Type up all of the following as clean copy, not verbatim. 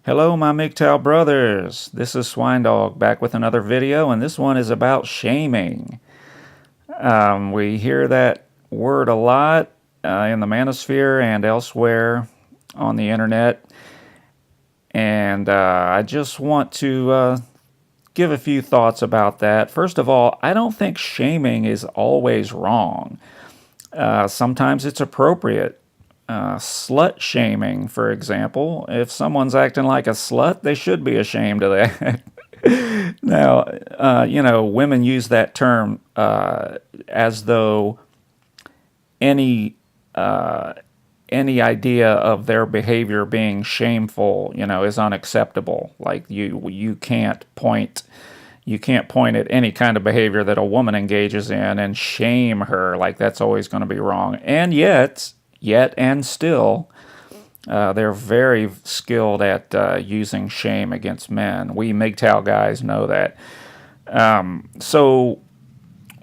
Hello, my MGTOW brothers. This is Swine Dog back with another video, and this one is about shaming. We hear that word a lot in the manosphere and elsewhere on the internet, and I just want to give a few thoughts about that. First of all, I don't think shaming is always wrong. Sometimes it's appropriate. Slut shaming, for example. If someone's acting like a slut, they should be ashamed of that. Now, women use that term as though any any idea of their behavior being shameful, is unacceptable. Like you can't point at any kind of behavior that a woman engages in and shame her. Like that's always going to be wrong. And yet and still, they're very skilled at using shame against men. We MGTOW guys know that. So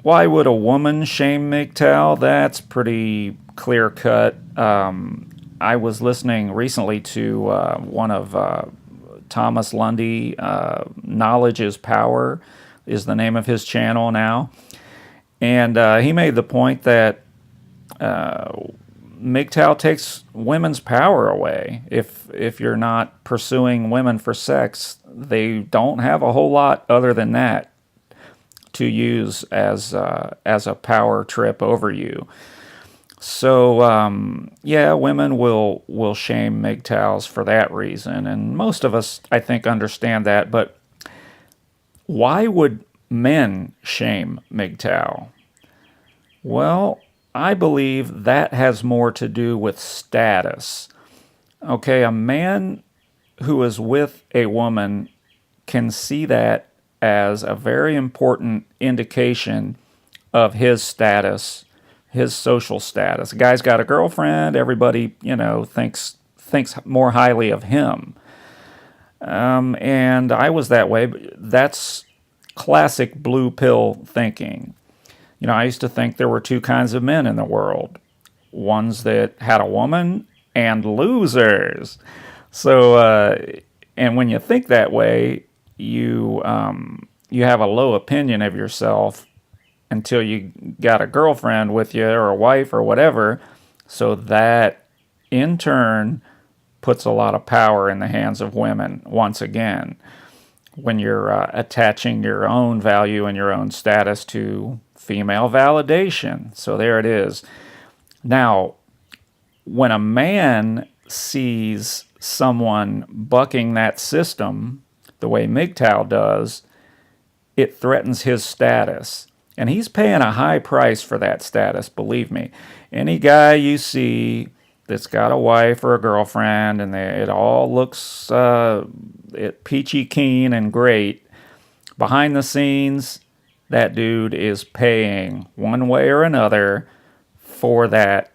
why would a woman shame MGTOW? That's pretty clear cut. I was listening recently to one of Thomas Lundy. Knowledge is Power is the name of his channel now. And he made the point that MGTOW takes women's power away. If you're not pursuing women for sex, they don't have a whole lot other than that to use as a power trip over you. So yeah, women will shame MGTOWs for that reason, and most of us, I think, understand that. But why would men shame MGTOW? Well, I believe that has more to do with status. Okay, a man who is with a woman can see that as a very important indication of his status, his social status. A guy's got a girlfriend, everybody, thinks more highly of him. And I was that way, but that's classic blue pill thinking. I used to think there were two kinds of men in the world. Ones that had a woman and losers. So, and when you think that way, you have a low opinion of yourself until you got a girlfriend with you or a wife or whatever. So that, in turn, puts a lot of power in the hands of women once again. When you're attaching your own value and your own status to female validation. So there it is. Now, when a man sees someone bucking that system the way MGTOW does, it threatens his status. And he's paying a high price for that status, believe me. Any guy you see that's got a wife or a girlfriend and it all looks peachy keen and great, behind the scenes, that dude is paying one way or another for that.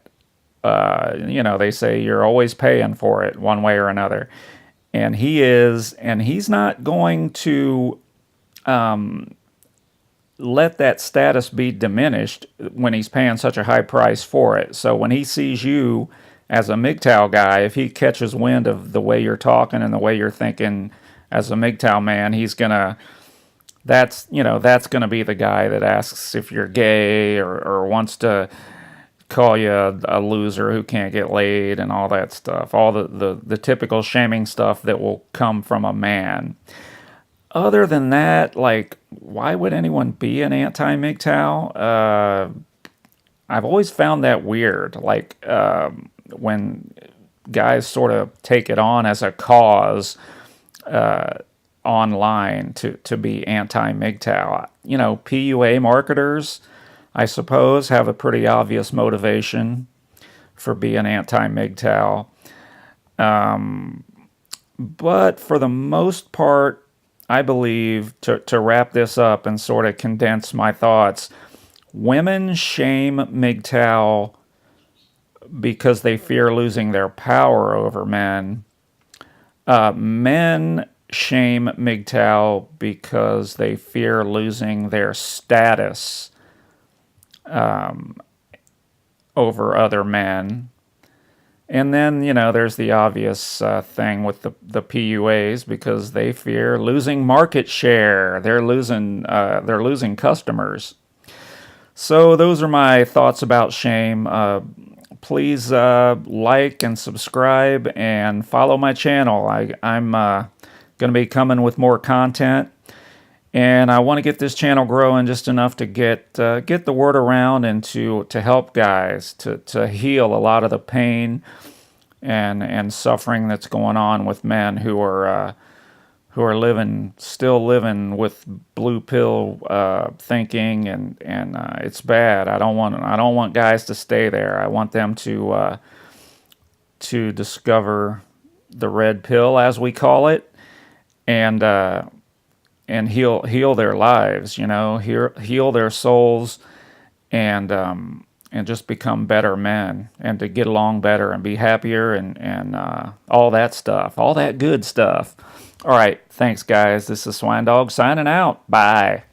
They say you're always paying for it one way or another. And he is, and he's not going to let that status be diminished when he's paying such a high price for it. So when he sees you as a MGTOW guy, if he catches wind of the way you're talking and the way you're thinking as a MGTOW man, that's going to be the guy that asks if you're gay or wants to call you a loser who can't get laid and all that stuff. All the typical shaming stuff that will come from a man. Other than that, like, why would anyone be an anti-MGTOW? I've always found that weird. Like, when guys sort of take it on as a cause online to be anti-MGTOW. PUA marketers, I suppose, have a pretty obvious motivation for being anti-MGTOW. But for the most part, I believe, to wrap this up and sort of condense my thoughts, women shame MGTOW because they fear losing their power over men. Men shame MGTOW because they fear losing their status over other men. And then, there's the obvious thing with the PUAs because they fear losing market share. They're losing customers. So those are my thoughts about shame. Please like and subscribe and follow my channel. I'm going to be coming with more content, and I want to get this channel growing just enough to get the word around and to help guys to heal a lot of the pain and suffering that's going on with men who are still living with blue pill thinking, and it's bad. I don't want guys to stay there. I want them to discover the red pill, as we call it, and heal their lives. Heal their souls, and just become better men, and to get along better and be happier, and all that stuff, all that good stuff. All right, thanks guys. This is Swine Dog signing out. Bye.